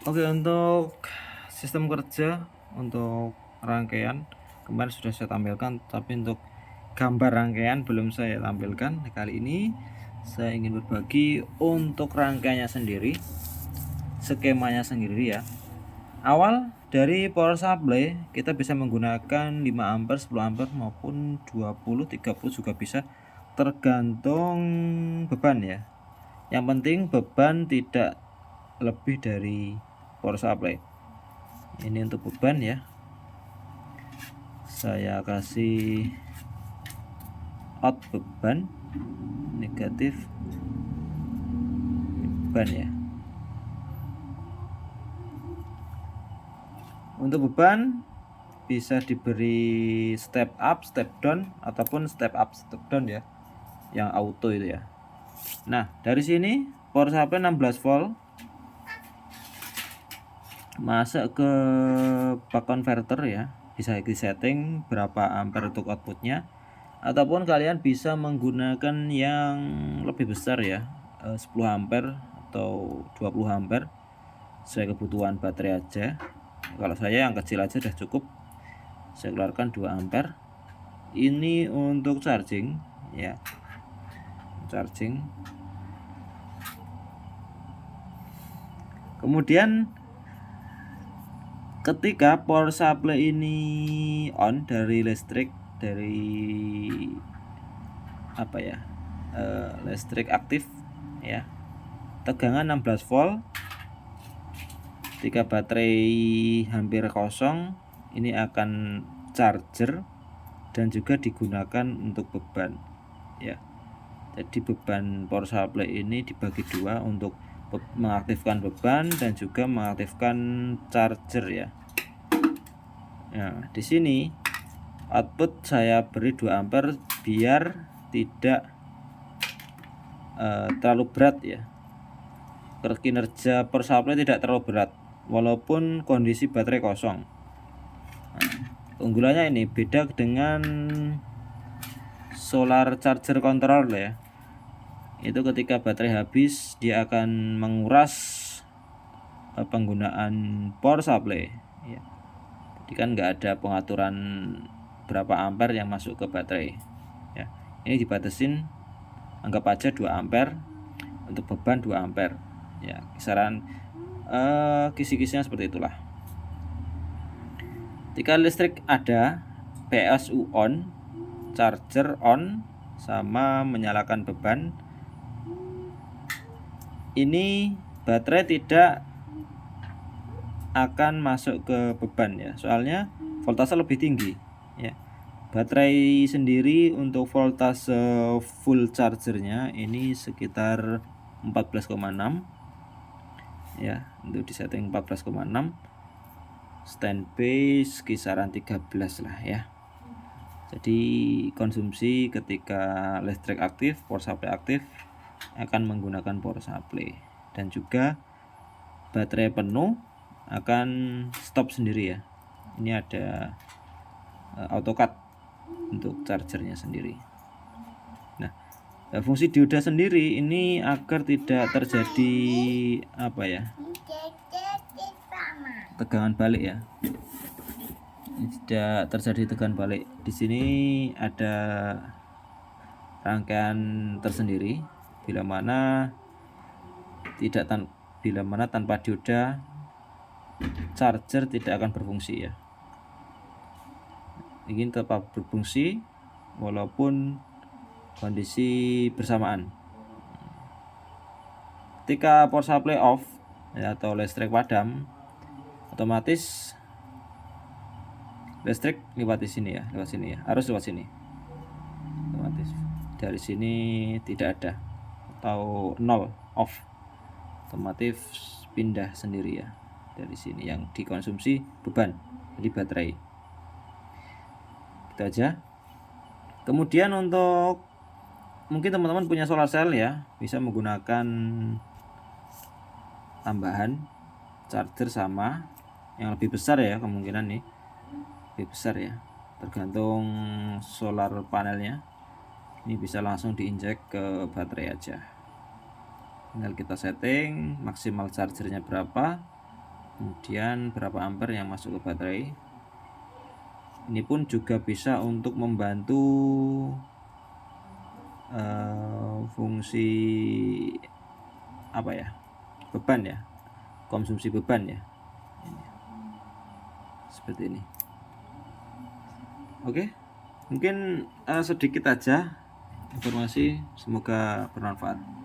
Oke, untuk sistem kerja untuk rangkaian kemarin sudah saya tampilkan, tapi untuk gambar rangkaian belum saya tampilkan. Kali ini saya ingin berbagi untuk rangkaiannya sendiri, skemanya sendiri ya. Awal dari power supply kita bisa menggunakan 5 ampere, 10 ampere maupun 20, 30 juga bisa, tergantung beban ya. Yang penting beban tidak lebih dari power supply. Ini untuk beban ya, saya kasih out beban negatif beban ya. Untuk beban bisa diberi step up, step down ataupun step up, step down ya, yang auto itu ya. Nah, dari sini power supply 16 volt masuk ke buck converter ya, bisa di setting berapa ampere untuk outputnya, ataupun kalian bisa menggunakan yang lebih besar ya, 10 ampere atau 20 ampere sesuai kebutuhan baterai aja. Kalau saya yang kecil aja sudah cukup, saya keluarkan 2 ampere. Ini untuk charging ya, charging. Kemudian ketika power supply ini on dari listrik, dari apa ya, listrik aktif ya, tegangan 16 volt, ketika baterai hampir kosong, ini akan charger dan juga digunakan untuk beban ya. Jadi beban power supply ini dibagi dua, untuk mengaktifkan beban dan juga mengaktifkan charger ya. Nah, di sini output saya beri 2 ampere biar tidak terlalu berat ya. Kinerja power supply tidak terlalu berat walaupun kondisi baterai kosong. Nah, keunggulannya ini beda dengan solar charger control ya. Itu ketika baterai habis dia akan menguras penggunaan power supply ya. Jadi kan nggak ada pengaturan berapa ampere yang masuk ke baterai ya. Ini dibatasin, anggap aja 2 ampere, untuk beban 2 ampere ya, kisaran kisi-kisinya seperti itulah. Ketika listrik ada, PSU on, charger on, sama menyalakan beban, ini baterai tidak akan masuk ke beban ya, soalnya voltase lebih tinggi ya. Baterai sendiri untuk voltase full chargernya ini sekitar 14,6 ya, untuk disetting 14,6, standby kisaran 13 lah ya. Jadi konsumsi ketika listrik aktif, power supply aktif, akan menggunakan power supply, dan juga baterai penuh akan stop sendiri ya. Ini ada auto cut untuk chargernya sendiri. Nah, fungsi dioda sendiri ini agar tidak terjadi apa ya, tegangan balik ya. Tidak terjadi tegangan balik. Di sini ada rangkaian tersendiri bila mana tanpa dioda charger tidak akan berfungsi ya. Ingin tetap berfungsi walaupun kondisi bersamaan. Ketika power supply off ya, atau listrik padam, otomatis listrik lewat di sini ya, lewat sini ya, harus lewat sini. Otomatis dari sini tidak ada atau nol, off, otomatis pindah sendiri ya dari sini, yang dikonsumsi beban jadi baterai. Itu aja. Kemudian untuk mungkin teman-teman punya solar cell ya, bisa menggunakan tambahan charger sama yang lebih besar ya, kemungkinan nih lebih besar ya, tergantung solar panelnya. Ini bisa langsung diinjek ke baterai aja. Tinggal kita setting maksimal chargernya berapa, kemudian berapa ampere yang masuk ke baterai. Ini pun juga bisa untuk membantu fungsi apa ya, beban ya, konsumsi beban ya. Ini. Seperti ini. Oke, mungkin sedikit aja informasi, semoga bermanfaat.